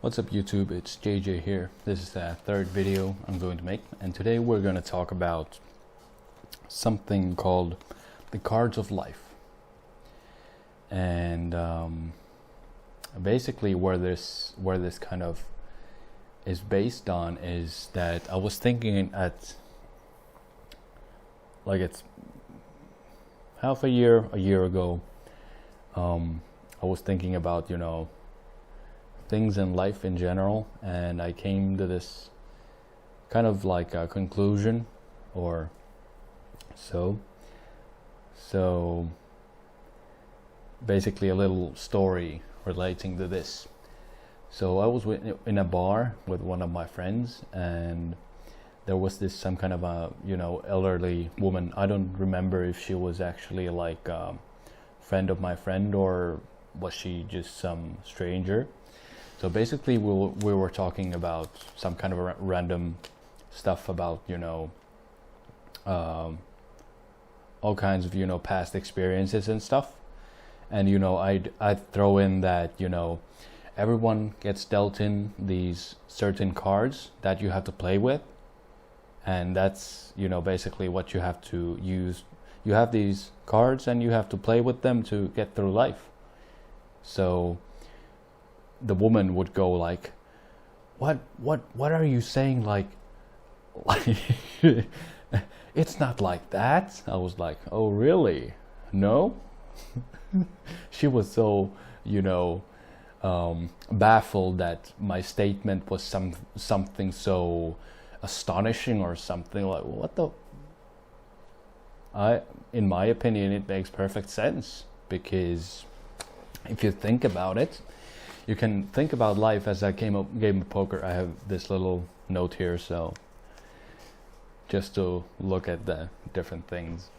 What's up YouTube, it's JeiJei here. This is the third video I'm going to make, and today we're going to talk about something called the cards of life. And basically where this kind of is based on is that I was thinking it's half a year ago, I was thinking about, things in life in general, and I came to this kind of like a conclusion or so basically a little story relating to this. So I was in a bar with one of my friends, and there was some kind of a elderly woman. I don't remember if she was actually like a friend of my friend or was she just some stranger. So basically we were talking about some kind of random stuff about all kinds of past experiences and stuff. And I'd throw in that everyone gets dealt in these certain cards that you have to play with, and that's basically what you have to use. You have these cards and you have to play with them to get through life. So the woman would go like, what are you saying? Like it's not like that. I was like, oh really? No. She was so baffled that my statement was something so astonishing or something like, what the. In my opinion, it makes perfect sense, because if you think about it, you can think about life as a game of poker. I have this little note here, so just to look at the different things.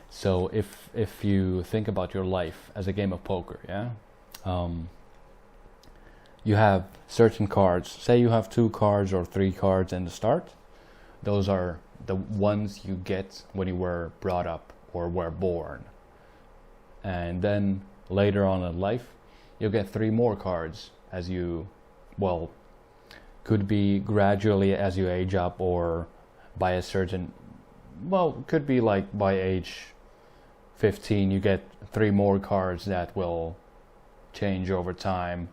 So if you think about your life as a game of poker, you have certain cards. Say you have 2 cards or 3 cards in the start. Those are the ones you get when you were brought up or were born. And then later on in life, you'll get 3 more cards as you, could be gradually as you age up, or by a certain, could be like by age 15 you get 3 more cards that will change over time,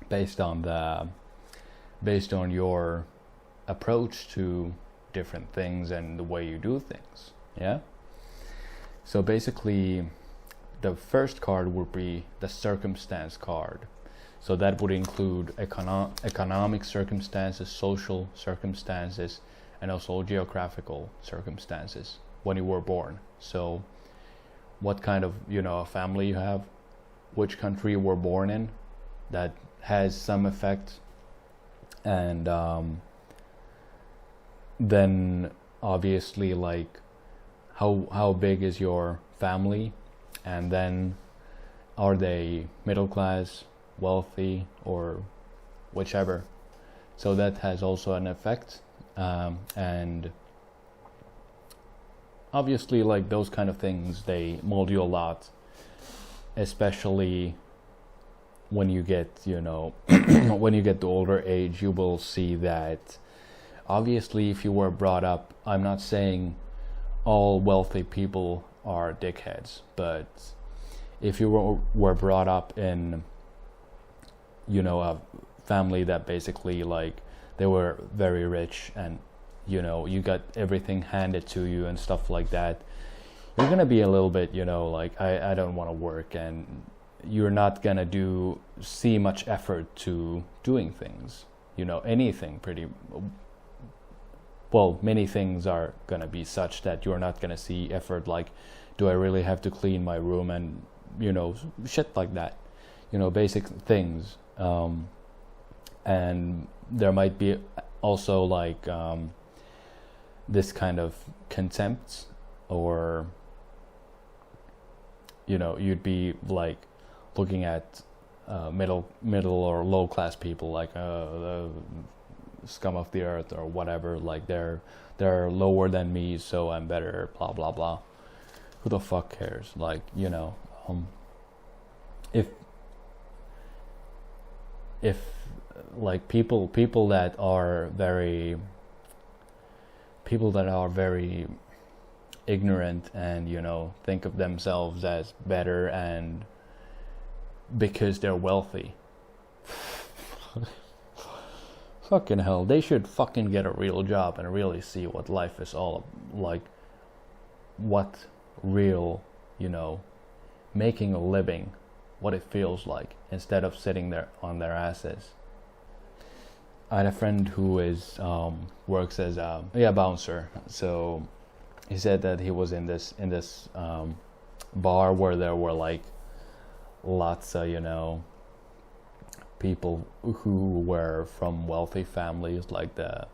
based on your approach to different things and the way you do things. So basically the first card would be the circumstance card. So that would include economic circumstances, social circumstances, and also geographical circumstances when you were born. So what kind of a family you have, which country you were born in, that has some effect. And then obviously like how big is your family, and then are they middle class, wealthy, or whichever. So that has also an effect. And obviously like those kind of things, they mold you a lot, especially when you get when you get to older age. You will see that obviously if you were brought up, I'm not saying all wealthy people are dickheads, but if you were brought up in a family that basically like they were very rich, and you got everything handed to you and stuff like that, you're gonna be a little bit like I don't want to work, and you're not gonna see much effort to doing things, anything pretty many things are gonna be such that you're not gonna see effort, like do I really have to clean my room, and shit like that, basic things. And there might be also like this kind of contempt, or you'd be like looking at middle or low class people like the scum of the earth or whatever, like they're lower than me, so I'm better, blah blah blah. Who the fuck cares? Like if if like people that are very ignorant and think of themselves as better and because they're wealthy, fucking hell, they should fucking get a real job and really see what life is all like, what real, making a living, what it feels like, instead of sitting there on their asses. I had a friend who is works as a bouncer. So he said that he was in this bar where there were like lots of people who were from wealthy families, like the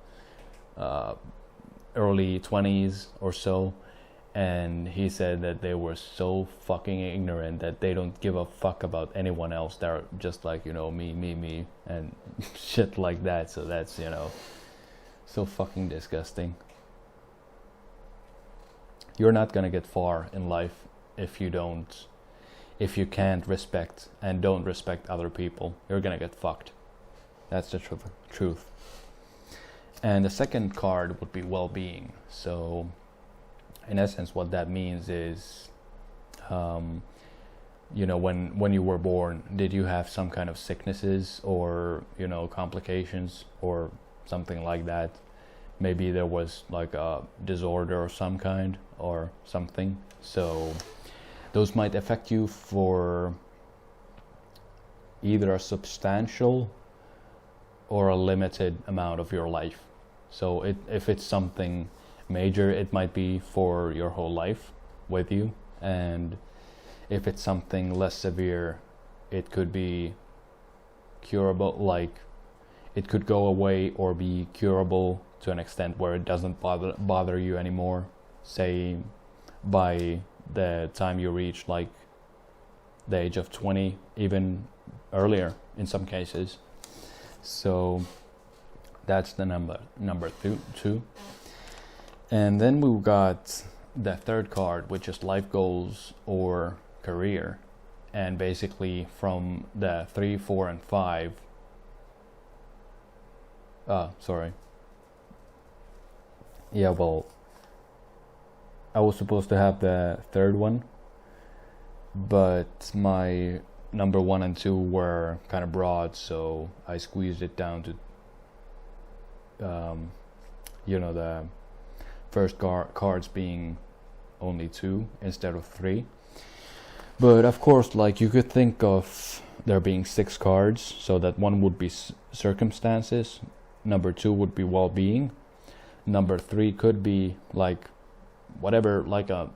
early 20s or so. And he said that they were so fucking ignorant that they don't give a fuck about anyone else. They're just like, me, and shit like that. So that's, so fucking disgusting. You're not gonna get far in life if you can't respect and don't respect other people. You're gonna get fucked. That's the truth. And the second card would be well-being. So in essence, what that means is, when you were born, did you have some kind of sicknesses or, complications or something like that? Maybe there was like a disorder of some kind or something. So those might affect you for either a substantial or a limited amount of your life. So if it's something major, it might be for your whole life with you, and if it's something less severe, it could be curable, like it could go away or be curable to an extent where it doesn't bother you anymore, say by the time you reach like the age of 20, even earlier in some cases. So that's the number two. And then we got the third card, which is life goals or career. And basically from the 3, 4, and 5. Yeah, well, I was supposed to have the third one, but my number 1 and 2 were kind of broad, so I squeezed it down to, the first cards being only 2 instead of 3. But of course, like, you could think of there being 6 cards, so that 1 would be circumstances, number 2 would be well-being, number 3 could be like whatever, like a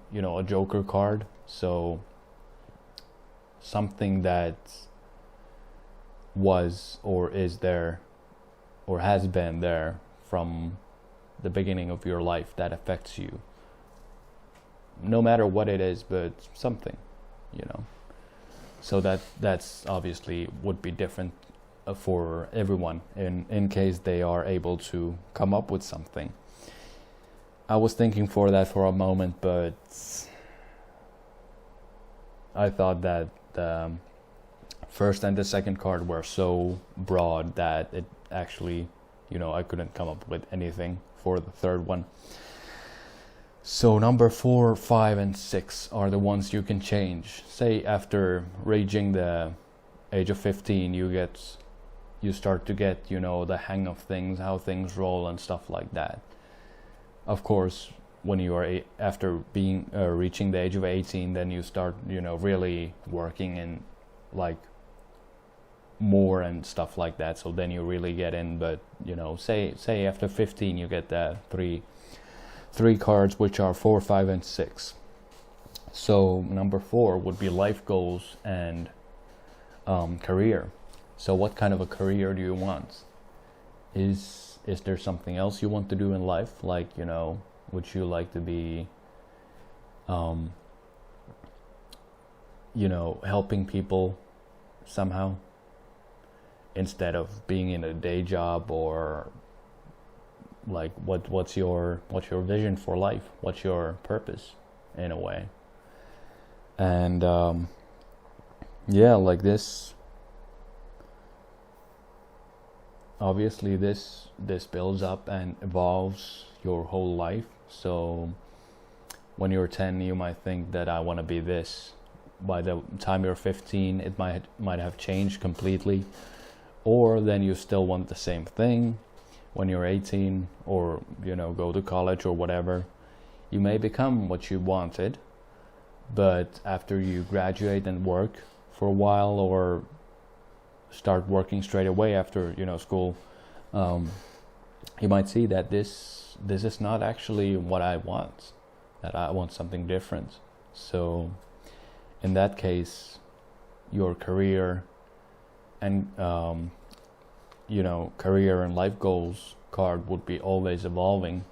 joker card, so something that was or is there or has been there from the beginning of your life that affects you, no matter what it is, but something, so that's obviously would be different for everyone in case they are able to come up with something. I was thinking for that for a moment, but I thought that the first and the second card were so broad that it actually, I couldn't come up with anything for the third one. So number 4, 5, and 6 are the ones you can change. Say after reaching the age of 15, you start to get, the hang of things, how things roll and stuff like that. Of course, when you are after being reaching the age of 18, then you start, really working in like more and stuff like that. So then you really get in. But say after 15, you get the three cards, which are 4, 5, and 6. So number 4 would be life goals and career. So what kind of a career do you want? Is there something else you want to do in life? Like, would you like to be, helping people somehow instead of being in a day job? Or like, what's your vision for life? What's your purpose in a way? And like this. obviously this builds up and evolves your whole life. So when you're 10, you might think that I want to be this. By the time you're 15, it might have changed completely, or then you still want the same thing. When you're 18, or go to college or whatever, you may become what you wanted, but after you graduate and work for a while, or start working straight away after school, you might see that this is not actually what I want, that I want something different. So in that case, your career and career and life goals card would be always evolving.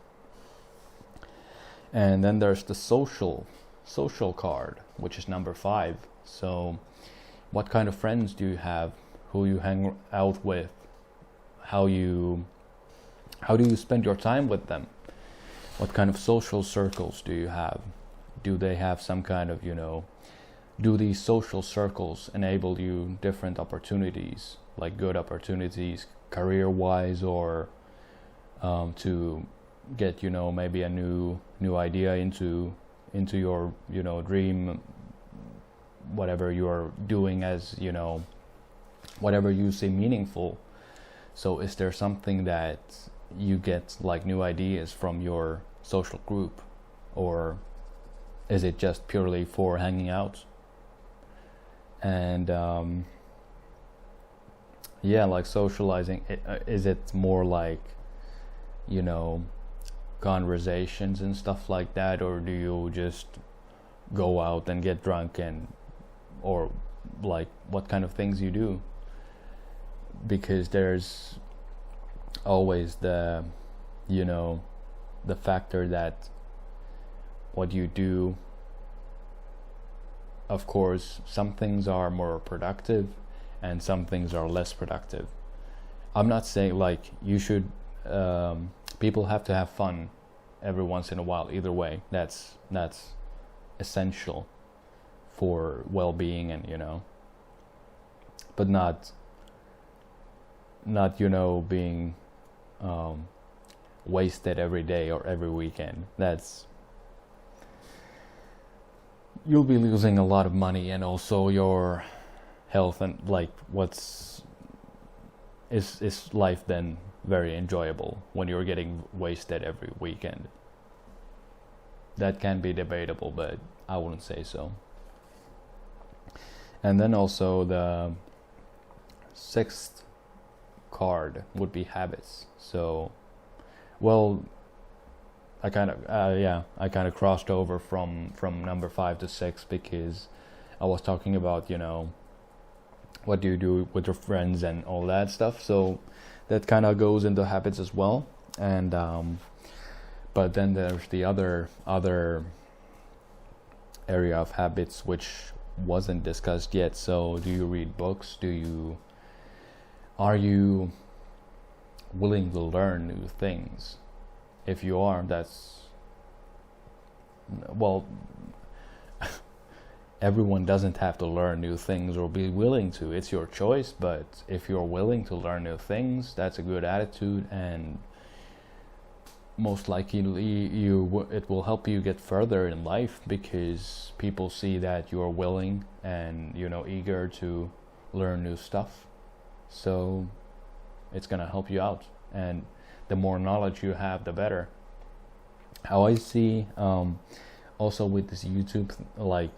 And then there's the social card, which is number 5. So what kind of friends do you have? Who you hang out with? How do you spend your time with them? What kind of social circles do you have? Do they have some kind of, do these social circles enable you different opportunities, like good opportunities career-wise, or to get maybe a new idea into your dream, whatever you're doing, as whatever you see meaningful. So is there something that you get like new ideas from your social group, or is it just purely for hanging out? And like socializing, is it more like conversations and stuff like that, or do you just go out and get drunk, or like what kind of things you do? Because there's always the factor that what you do, of course, some things are more productive and some things are less productive. I'm not saying like you should, people have to have fun every once in a while, either way. That's essential for well-being, and but not being wasted every day or every weekend. You'll be losing a lot of money, and also your health, and like is life then very enjoyable when you're getting wasted every weekend? That can be debatable, but I wouldn't say so. And then also the 6th card would be habits. So, well, I kind of crossed over from number 5 to 6, because I was talking about what do you do with your friends and all that stuff. So that kind of goes into habits as well. And but then there's the other area of habits which wasn't discussed yet. So do you read books? Are you willing to learn new things? If you are, everyone doesn't have to learn new things or be willing to. It's your choice, but if you're willing to learn new things, that's a good attitude, and most likely it will help you get further in life, because people see that you're willing and eager to learn new stuff. So it's gonna help you out, and the more knowledge you have, the better. How I see, also with this YouTube, like,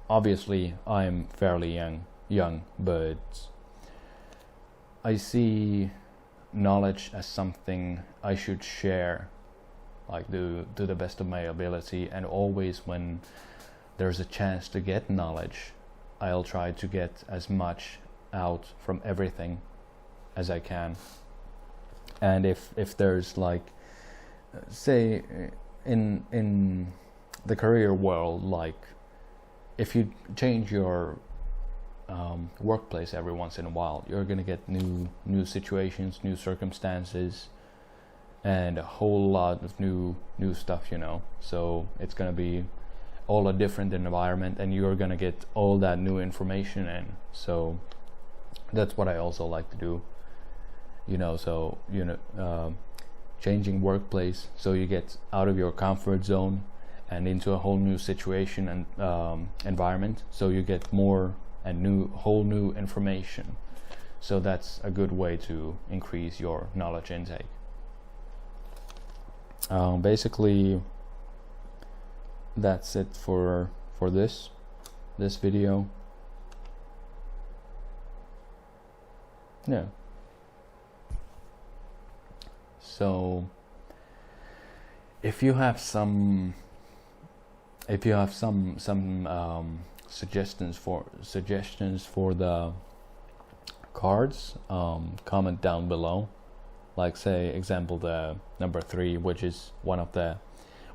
obviously I'm fairly young, but I see knowledge as something I should share, like to the best of my ability, and always when there's a chance to get knowledge, I'll try to get as much out from everything as I can. And if there's like, say in the career world, like if you change your workplace every once in a while, you're gonna get new situations, new circumstances, and a whole lot of new stuff, so it's gonna be all a different environment, and you're gonna get all that new information in. So that's what I also like to do. So changing workplace, so you get out of your comfort zone and into a whole new situation and environment, so you get more and whole new information. So that's a good way to increase your knowledge intake. Basically, that's it for this video. Yeah. So if you have some suggestions for the cards, comment down below. Like, say example, the number 3, which is one of the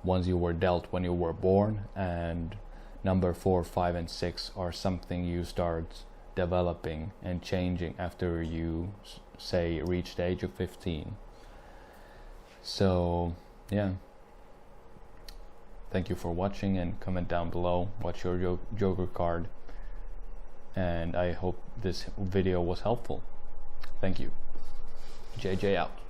ones you were dealt when you were born, and number 4, 5, and 6 are something you start developing and changing after you say reach the age of 15. So yeah, thank you for watching, and comment down below what's your Joker card, and I hope this video was helpful. Thank you. JeiJei out.